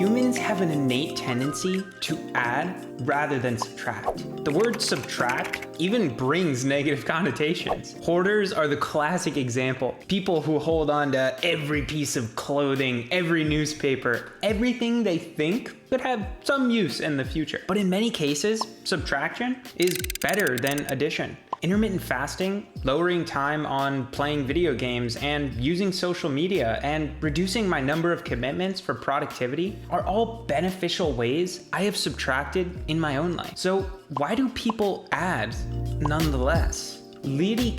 Humans have an innate tendency to add rather than subtract. The word subtract even brings negative connotations. Hoarders are the classic example. People who hold on to every piece of clothing, every newspaper, everything they think could have some use in the future. But in many cases, subtraction is better than addition. Intermittent fasting, lowering time on playing video games, and using social media, and reducing my number of commitments for productivity are all beneficial ways I have subtracted in my own life. So why do people add nonetheless? Leidy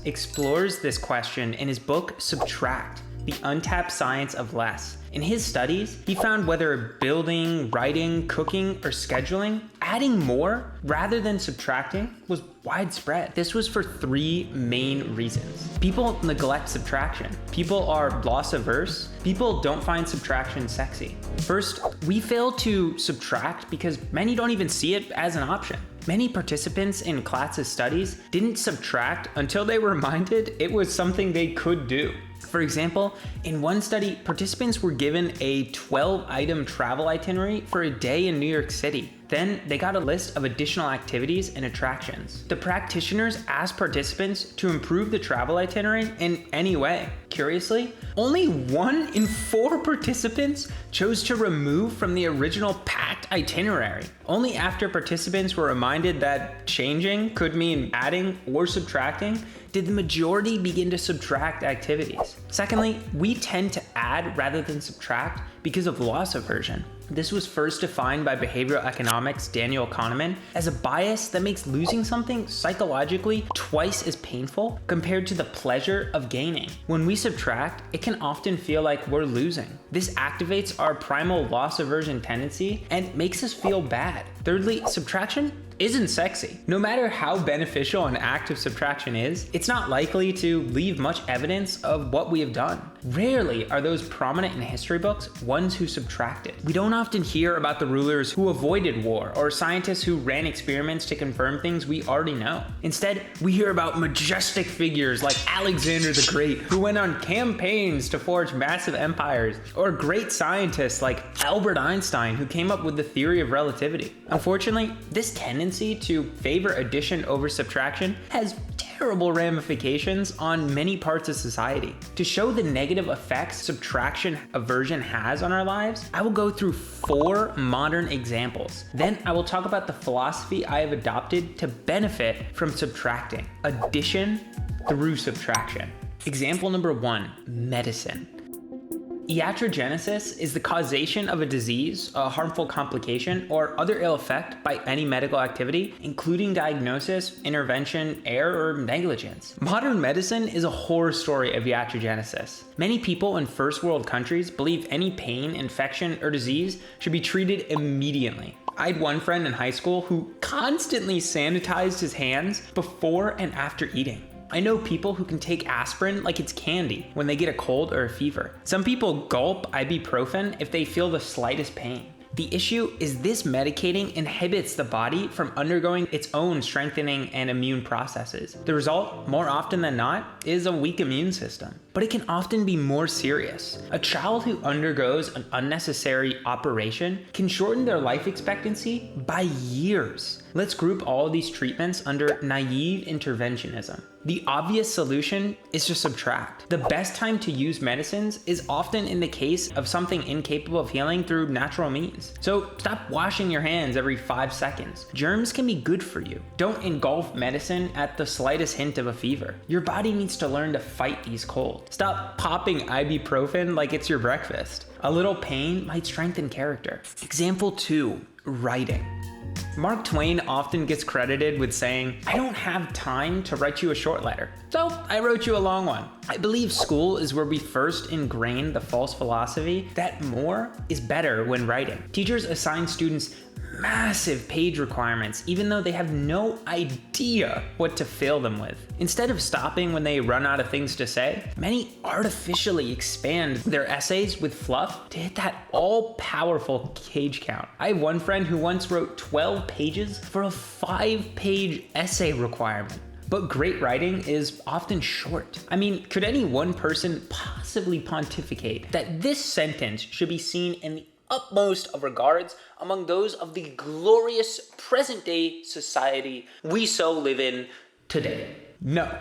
explores this question in his book Subtract, The Untapped Science of Less. In his studies, he found whether building, writing, cooking, or scheduling, adding more rather than subtracting was widespread. This was for three main reasons. People neglect subtraction. People are loss averse. People don't find subtraction sexy. First, we fail to subtract because many don't even see it as an option. Many participants in Koltz's studies didn't subtract until they were reminded it was something they could do. For example, in one study, participants were given a 12-item travel itinerary for a day in New York City. Then they got a list of additional activities and attractions. The practitioners asked participants to improve the travel itinerary in any way. Curiously, only 1 in 4 participants chose to remove from the original packed itinerary. Only after participants were reminded that changing could mean adding or subtracting did the majority begin to subtract activities. Secondly, we tend to add rather than subtract because of loss aversion. This was first defined by behavioral economics Daniel Kahneman as a bias that makes losing something psychologically twice as painful compared to the pleasure of gaining. When we subtract, it can often feel like we're losing. This activates our primal loss aversion tendency and makes us feel bad. Thirdly, subtraction isn't sexy. No matter how beneficial an act of subtraction is, it's not likely to leave much evidence of what we have done. Rarely are those prominent in history books ones who subtracted. We don't often hear about the rulers who avoided war or scientists who ran experiments to confirm things we already know. Instead, we hear about majestic figures like Alexander the Great who went on campaigns to forge massive empires, or great scientists like Albert Einstein who came up with the theory of relativity. Unfortunately, this tendency to favor addition over subtraction has terrible ramifications on many parts of society. To show the negative effects subtraction aversion has on our lives, I will go through 4 modern examples. Then I will talk about the philosophy I have adopted to benefit from subtracting addition through subtraction. Example number 1, medicine. Iatrogenesis is the causation of a disease, a harmful complication, or other ill effect by any medical activity, including diagnosis, intervention, error, or negligence. Modern medicine is a horror story of iatrogenesis. Many people in first world countries believe any pain, infection, or disease should be treated immediately. I had one friend in high school who constantly sanitized his hands before and after eating. I know people who can take aspirin like it's candy when they get a cold or a fever. Some people gulp ibuprofen if they feel the slightest pain. The issue is this medicating inhibits the body from undergoing its own strengthening and immune processes. The result, more often than not, is a weak immune system. But it can often be more serious. A child who undergoes an unnecessary operation can shorten their life expectancy by years. Let's group all of these treatments under naive interventionism. The obvious solution is to subtract. The best time to use medicines is often in the case of something incapable of healing through natural means. So stop washing your hands every 5 seconds. Germs can be good for you. Don't engulf medicine at the slightest hint of a fever. Your body needs to learn to fight these colds. Stop popping ibuprofen like it's your breakfast. A little pain might strengthen character. Example 2, writing. Mark Twain often gets credited with saying, "I don't have time to write you a short letter, so I wrote you a long one." I believe school is where we first ingrained the false philosophy that more is better when writing. Teachers assign students massive page requirements, even though they have no idea what to fill them with. Instead of stopping when they run out of things to say, many artificially expand their essays with fluff to hit that all-powerful page count. I have one friend who once wrote 12 pages for a 5-page essay requirement. But great writing is often short. I mean, could any one person possibly pontificate that this sentence should be seen in the utmost of regards among those of the glorious present-day society we so live in today. No,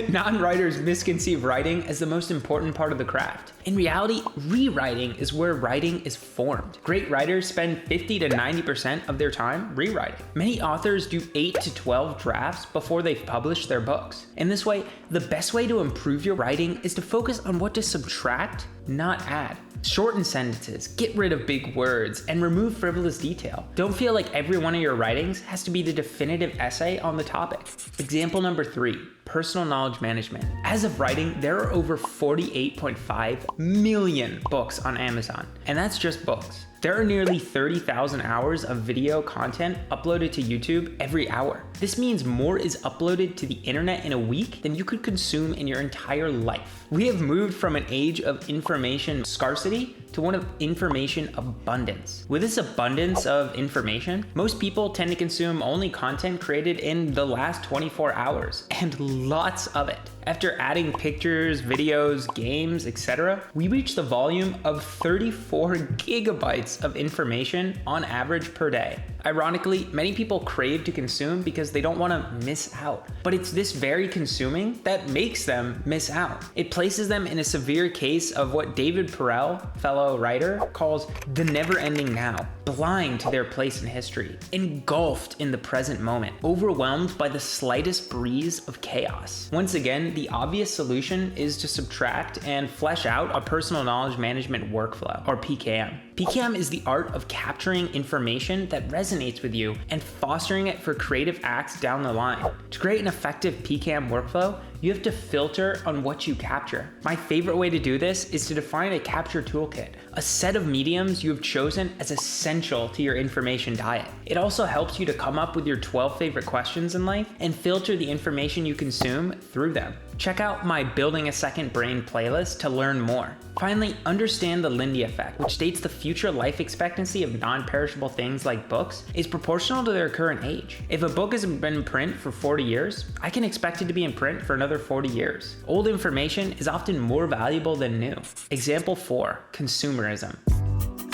non-writers misconceive writing as the most important part of the craft. In reality, rewriting is where writing is formed. Great writers spend 50 to 90% of their time rewriting. Many authors do 8 to 12 drafts before they've published their books. In this way, the best way to improve your writing is to focus on what to subtract, not add. Shorten sentences, get rid of big words, and remove frivolous detail. Don't feel like every one of your writings has to be the definitive essay on the topic. Example number 3, personal knowledge management. As of writing, there are over 48.5 million books on Amazon, and that's just books. There are nearly 30,000 hours of video content uploaded to YouTube every hour. This means more is uploaded to the internet in a week than you could consume in your entire life. We have moved from an age of information scarcity to one of information abundance. With this abundance of information, most people tend to consume only content created in the last 24 hours, and lots of it. After adding pictures, videos, games, etc., we reach the volume of 34 gigabytes of information on average per day. Ironically, many people crave to consume because they don't want to miss out. But it's this very consuming that makes them miss out. It places them in a severe case of what David Perell, fellow writer, calls the never-ending now, blind to their place in history, engulfed in the present moment, overwhelmed by the slightest breeze of chaos. Once again, the obvious solution is to subtract and flesh out a personal knowledge management workflow, or PKM. PKM is the art of capturing information that resonates with you and fostering it for creative acts down the line. To create an effective PKM workflow, you have to filter on what you capture. My favorite way to do this is to define a capture toolkit, a set of mediums you have chosen as essential to your information diet. It also helps you to come up with your 12 favorite questions in life and filter the information you consume through them. Check out my Building a Second Brain playlist to learn more. Finally, understand the Leidy effect, which states the future life expectancy of non-perishable things like books is proportional to their current age. If a book has been in print for 40 years, I can expect it to be in print for another 40 years. Old information is often more valuable than new. Example 4, consumerism.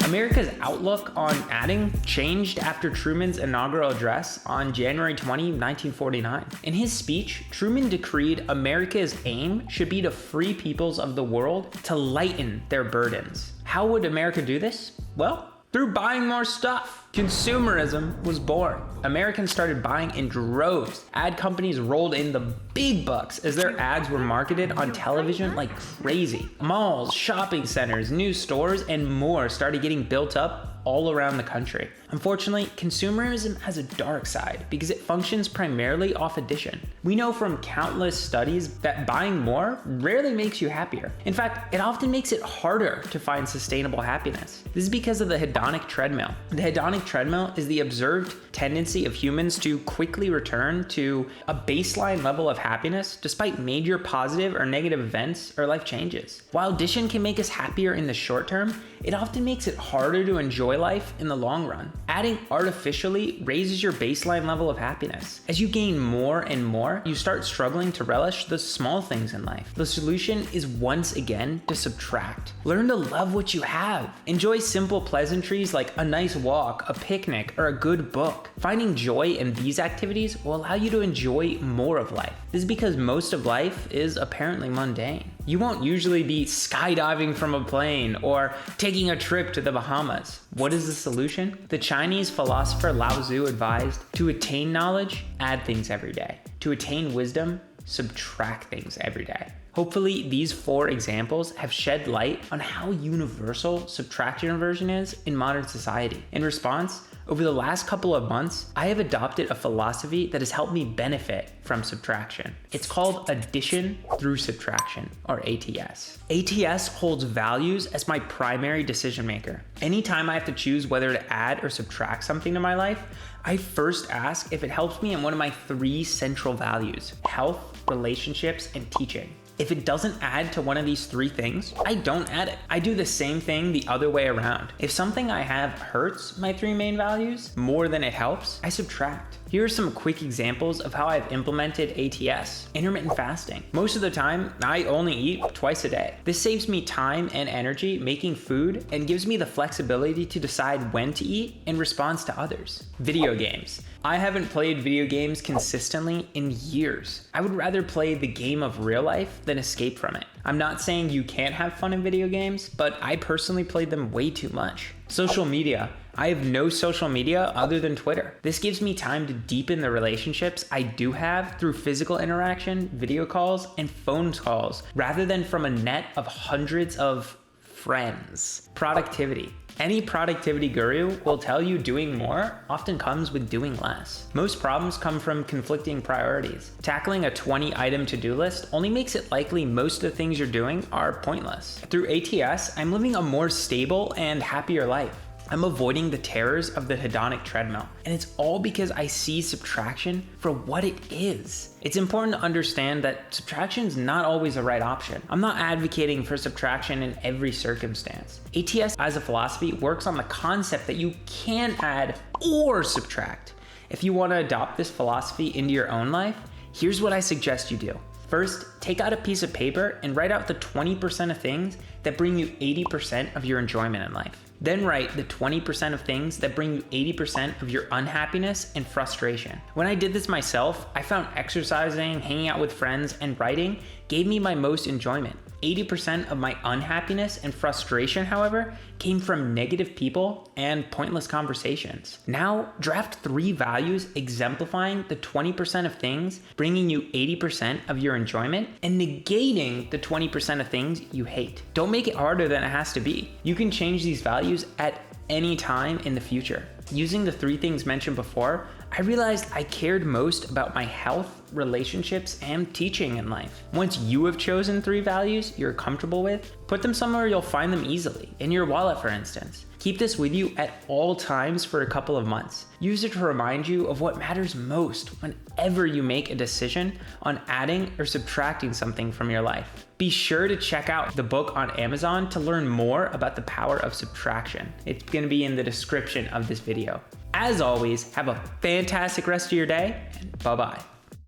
America's outlook on adding changed after Truman's inaugural address on January 20, 1949. In his speech, Truman decreed America's aim should be to free peoples of the world to lighten their burdens. How would America do this? Well, through buying more stuff. Consumerism was born. Americans started buying in droves. Ad companies rolled in the big bucks as their ads were marketed on television like crazy. Malls, shopping centers, new stores, and more started getting built up all around the country. Unfortunately, consumerism has a dark side because it functions primarily off addition. We know from countless studies that buying more rarely makes you happier. In fact, it often makes it harder to find sustainable happiness. This is because of the hedonic treadmill. The hedonic treadmill is the observed tendency of humans to quickly return to a baseline level of happiness despite major positive or negative events or life changes. While addition can make us happier in the short term, it often makes it harder to enjoy life in the long run. Adding artificially raises your baseline level of happiness. As you gain more and more, you start struggling to relish the small things in life. The solution is once again to subtract. Learn to love what you have. Enjoy simple pleasantries like a nice walk, a picnic, or a good book. Finding joy in these activities will allow you to enjoy more of life. This is because most of life is apparently mundane. You won't usually be skydiving from a plane or taking a trip to the Bahamas. What is the solution? The Chinese philosopher Lao Tzu advised, to attain knowledge, add things every day. To attain wisdom, subtract things every day. Hopefully, these 4 examples have shed light on how universal subtraction aversion is in modern society. In response, over the last couple of months, I have adopted a philosophy that has helped me benefit from subtraction. It's called addition through subtraction, or ATS. ATS holds values as my primary decision maker. Anytime I have to choose whether to add or subtract something to my life, I first ask if it helps me in one of my 3 central values: health, relationships, and teaching. If it doesn't add to one of these 3 things, I don't add it. I do the same thing the other way around. If something I have hurts my 3 main values more than it helps, I subtract. Here are some quick examples of how I've implemented ATS, intermittent fasting. Most of the time, I only eat twice a day. This saves me time and energy making food and gives me the flexibility to decide when to eat in response to others. Video games. I haven't played video games consistently in years. I would rather play the game of real life than escape from it. I'm not saying you can't have fun in video games, but I personally played them way too much. Social media. I have no social media other than Twitter. This gives me time to deepen the relationships I do have through physical interaction, video calls, and phone calls, rather than from a net of hundreds of friends. Productivity. Any productivity guru will tell you doing more often comes with doing less. Most problems come from conflicting priorities. Tackling a 20-item to-do list only makes it likely most of the things you're doing are pointless. Through ATS, I'm living a more stable and happier life. I'm avoiding the terrors of the hedonic treadmill, and it's all because I see subtraction for what it is. It's important to understand that subtraction is not always the right option. I'm not advocating for subtraction in every circumstance. ATS as a philosophy works on the concept that you can add or subtract. If you want to adopt this philosophy into your own life, here's what I suggest you do. First, take out a piece of paper and write out the 20% of things that bring you 80% of your enjoyment in life. Then write the 20% of things that bring you 80% of your unhappiness and frustration. When I did this myself, I found exercising, hanging out with friends, and writing gave me my most enjoyment. 80% of my unhappiness and frustration, however, came from negative people and pointless conversations. Now, draft 3 values exemplifying the 20% of things bringing you 80% of your enjoyment and negating the 20% of things you hate. Don't make it harder than it has to be. You can change these values at any time in the future. Using the 3 things mentioned before, I realized I cared most about my health, relationships, and teaching in life. Once you have chosen 3 values you're comfortable with, put them somewhere you'll find them easily, in your wallet for instance. Keep this with you at all times for a couple of months. Use it to remind you of what matters most whenever you make a decision on adding or subtracting something from your life. Be sure to check out the book on Amazon to learn more about the power of subtraction. It's going to be in the description of this video. As always, have a fantastic rest of your day, and bye-bye.